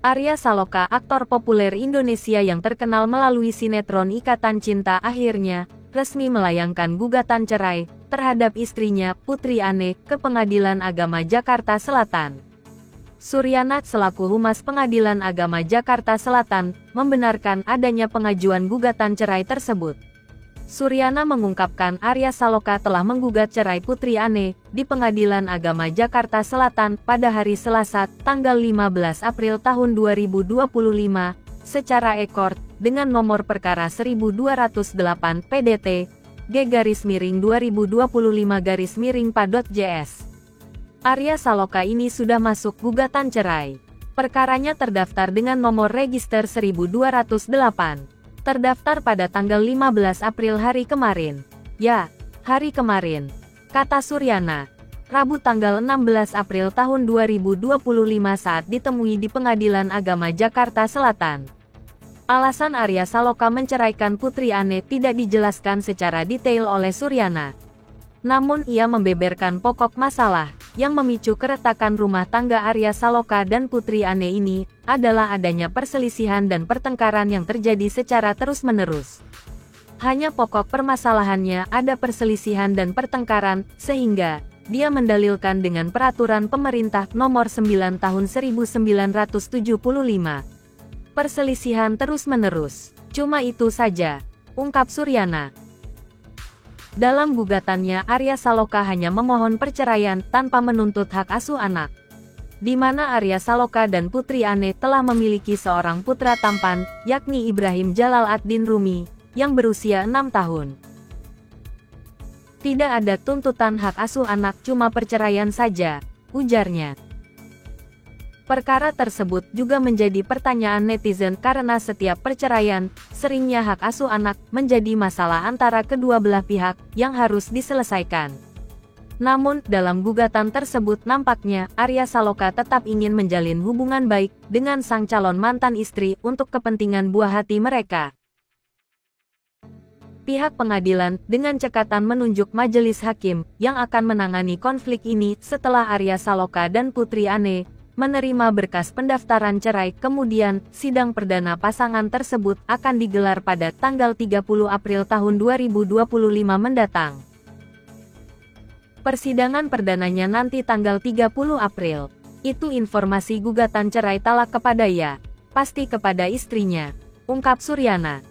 Arya Saloka, aktor populer Indonesia yang terkenal melalui sinetron Ikatan Cinta, akhirnya resmi melayangkan gugatan cerai terhadap istrinya, Putri Ane, ke Pengadilan Agama Jakarta Selatan. Suryana selaku Humas Pengadilan Agama Jakarta Selatan membenarkan adanya pengajuan gugatan cerai tersebut. Suryana mengungkapkan Arya Saloka telah menggugat cerai Putri Ane di Pengadilan Agama Jakarta Selatan pada hari Selasa, tanggal 15 April tahun 2025, secara ekor, dengan nomor perkara 1208 PDT, G-2025-PA.JS. Arya Saloka ini sudah masuk gugatan cerai. Perkaranya terdaftar dengan nomor register 1208. Terdaftar pada tanggal 15 April hari kemarin. Ya, hari kemarin, kata Suryana. Rabu tanggal 16 April tahun 2025 saat ditemui di Pengadilan Agama Jakarta Selatan. Alasan Arya Saloka menceraikan Putri Ane tidak dijelaskan secara detail oleh Suryana. Namun ia membeberkan pokok masalah yang memicu keretakan rumah tangga Arya Saloka dan Putri Ane ini adalah adanya perselisihan dan pertengkaran yang terjadi secara terus-menerus. Hanya pokok permasalahannya ada perselisihan dan pertengkaran, sehingga dia mendalilkan dengan peraturan pemerintah nomor 9 tahun 1975. Perselisihan terus-menerus. Cuma itu saja, ungkap Suryana. Dalam gugatannya, Arya Saloka hanya memohon perceraian tanpa menuntut hak asuh anak. Di mana Arya Saloka dan Putri Ane telah memiliki seorang putra tampan, yakni Ibrahim Jalal ad-Din Rumi, yang berusia 6 tahun. Tidak ada tuntutan hak asuh anak, cuma perceraian saja, ujarnya. Perkara tersebut juga menjadi pertanyaan netizen karena setiap perceraian, seringnya hak asuh anak menjadi masalah antara kedua belah pihak yang harus diselesaikan. Namun, dalam gugatan tersebut nampaknya Arya Saloka tetap ingin menjalin hubungan baik dengan sang calon mantan istri untuk kepentingan buah hati mereka. Pihak pengadilan dengan cekatan menunjuk majelis hakim yang akan menangani konflik ini setelah Arya Saloka dan Putri Ane menerima berkas pendaftaran cerai. Kemudian, sidang perdana pasangan tersebut akan digelar pada tanggal 30 April tahun 2025 mendatang. Persidangan perdananya nanti tanggal 30 April. Itu informasi gugatan cerai talak kepada ya, pasti kepada istrinya, ungkap Suryana.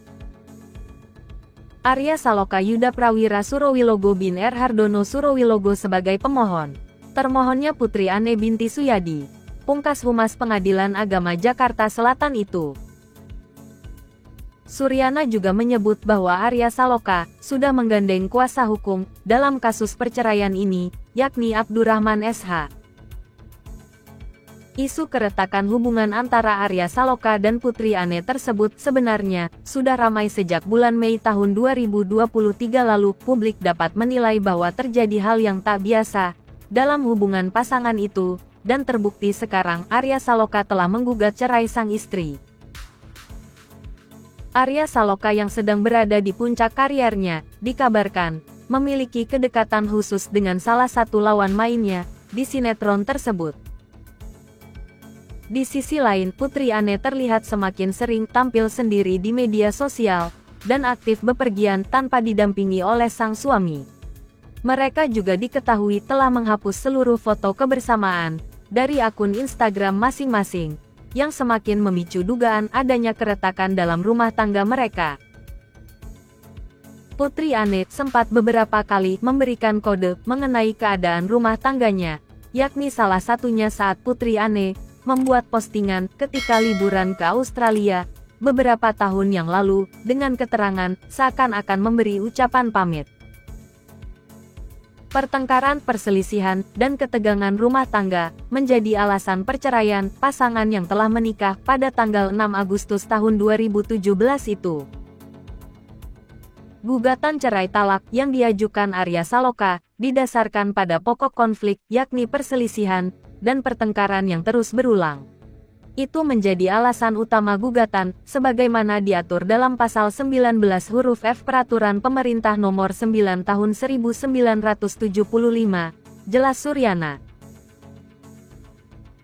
Arya Saloka Yuda Prawira Surowilogo bin R. Hardono Surowilogo sebagai pemohon. Termohonnya Putri Ane binti Suyadi, pungkas Humas Pengadilan Agama Jakarta Selatan itu. Suryana juga menyebut bahwa Arya Saloka sudah menggandeng kuasa hukum dalam kasus perceraian ini, yakni Abdurrahman SH. Isu keretakan hubungan antara Arya Saloka dan Putri Ane tersebut sebenarnya sudah ramai sejak bulan Mei tahun 2023 lalu. Publik dapat menilai bahwa terjadi hal yang tak biasa dalam hubungan pasangan itu, dan terbukti sekarang Arya Saloka telah menggugat cerai sang istri. Arya Saloka yang sedang berada di puncak karirnya, dikabarkan memiliki kedekatan khusus dengan salah satu lawan mainnya di sinetron tersebut. Di sisi lain, Putri Ane terlihat semakin sering tampil sendiri di media sosial dan aktif bepergian tanpa didampingi oleh sang suami. Mereka juga diketahui telah menghapus seluruh foto kebersamaan dari akun Instagram masing-masing, yang semakin memicu dugaan adanya keretakan dalam rumah tangga mereka. Putri Ane sempat beberapa kali memberikan kode mengenai keadaan rumah tangganya, yakni salah satunya saat Putri Ane membuat postingan ketika liburan ke Australia beberapa tahun yang lalu dengan keterangan seakan-akan memberi ucapan pamit. Pertengkaran, perselisihan, dan ketegangan rumah tangga menjadi alasan perceraian pasangan yang telah menikah pada tanggal 6 Agustus tahun 2017 itu. Gugatan cerai talak yang diajukan Arya Saloka didasarkan pada pokok konflik, yakni perselisihan dan pertengkaran yang terus berulang. Itu menjadi alasan utama gugatan, sebagaimana diatur dalam pasal 19 huruf F Peraturan Pemerintah Nomor 9 Tahun 1975, jelas Suryana.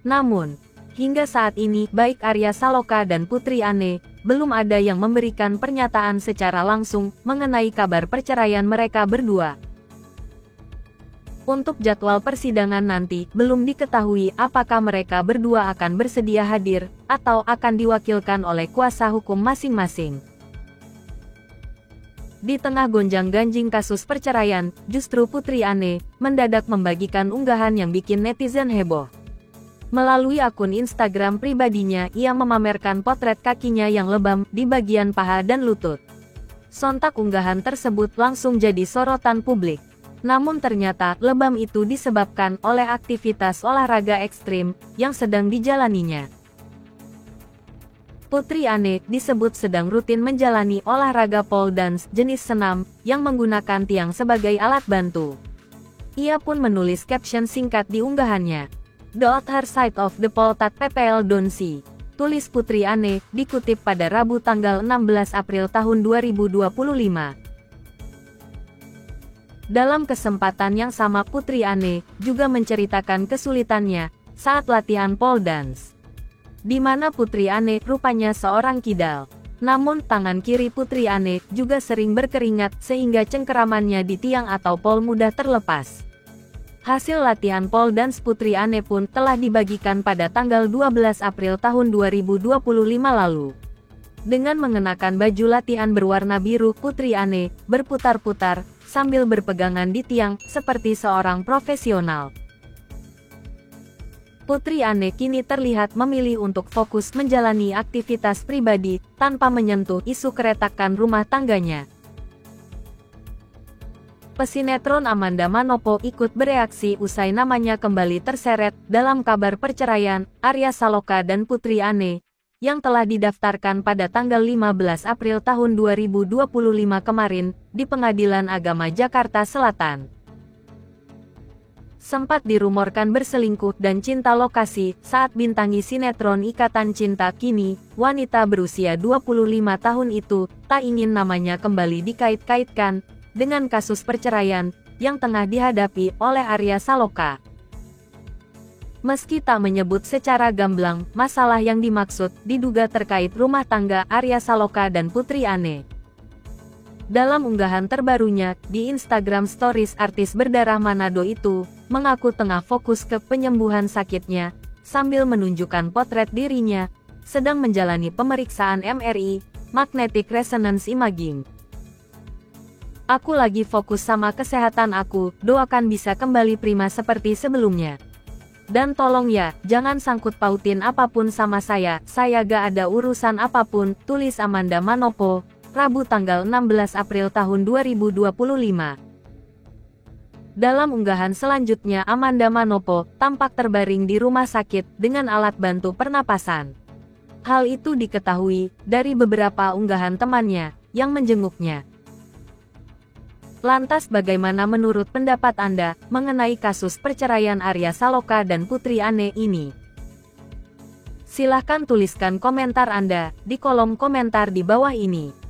Namun, Hingga saat ini, baik Arya Saloka dan Putri Ane, belum ada yang memberikan pernyataan secara langsung mengenai kabar perceraian mereka berdua. Untuk jadwal persidangan nanti, belum diketahui apakah mereka berdua akan bersedia hadir, atau akan diwakilkan oleh kuasa hukum masing-masing. Di tengah gonjang-ganjing kasus perceraian, justru Putri Ane mendadak membagikan unggahan yang bikin netizen heboh. Melalui akun Instagram pribadinya, ia memamerkan potret kakinya yang lebam di bagian paha dan lutut. Sontak unggahan tersebut langsung jadi sorotan publik. Namun ternyata, lebam itu disebabkan oleh aktivitas olahraga ekstrim yang sedang dijalaninya. Putri Ane disebut sedang rutin menjalani olahraga pole dance jenis senam yang menggunakan tiang sebagai alat bantu. Ia pun menulis caption singkat di unggahannya. "The other side of the pole that PPL don't see," tulis Putri Ane, dikutip pada Rabu tanggal 16 April tahun 2025. Dalam kesempatan yang sama, Putri Ane juga menceritakan kesulitannya saat latihan pole dance, di mana Putri Ane rupanya seorang kidal. Namun tangan kiri Putri Ane juga sering berkeringat sehingga cengkeramannya di tiang atau pole mudah terlepas. Hasil latihan pole dance Putri Ane pun telah dibagikan pada tanggal 12 April tahun 2025 lalu. Dengan mengenakan baju latihan berwarna biru, Putri Ane berputar-putar sambil berpegangan di tiang seperti seorang profesional. Putri Ane kini terlihat memilih untuk fokus menjalani aktivitas pribadi tanpa menyentuh isu keretakan rumah tangganya. Pesinetron Amanda Manopo ikut bereaksi usai namanya kembali terseret dalam kabar perceraian Arya Saloka dan Putri Ane yang telah didaftarkan pada tanggal 15 April tahun 2025 kemarin di Pengadilan Agama Jakarta Selatan. Sempat dirumorkan berselingkuh dan cinta lokasi saat bintangi sinetron Ikatan Cinta, kini wanita berusia 25 tahun itu tak ingin namanya kembali dikait-kaitkan dengan kasus perceraian yang tengah dihadapi oleh Arya Saloka. Meski tak menyebut secara gamblang masalah yang dimaksud diduga terkait rumah tangga Arya Saloka dan Putri Ane. Dalam unggahan terbarunya di Instagram Stories, artis berdarah Manado itu mengaku tengah fokus ke penyembuhan sakitnya sambil menunjukkan potret dirinya sedang menjalani pemeriksaan MRI, Magnetic Resonance Imaging. "Aku lagi fokus sama kesehatan aku, doakan bisa kembali prima seperti sebelumnya. Dan tolong ya, jangan sangkut pautin apapun sama saya gak ada urusan apapun," tulis Amanda Manopo, Rabu tanggal 16 April tahun 2025. Dalam unggahan selanjutnya, Amanda Manopo tampak terbaring di rumah sakit dengan alat bantu pernapasan. Hal itu diketahui dari beberapa unggahan temannya yang menjenguknya. Lantas bagaimana menurut pendapat Anda mengenai kasus perceraian Arya Saloka dan Putri Ane ini? Silahkan tuliskan komentar Anda di kolom komentar di bawah ini.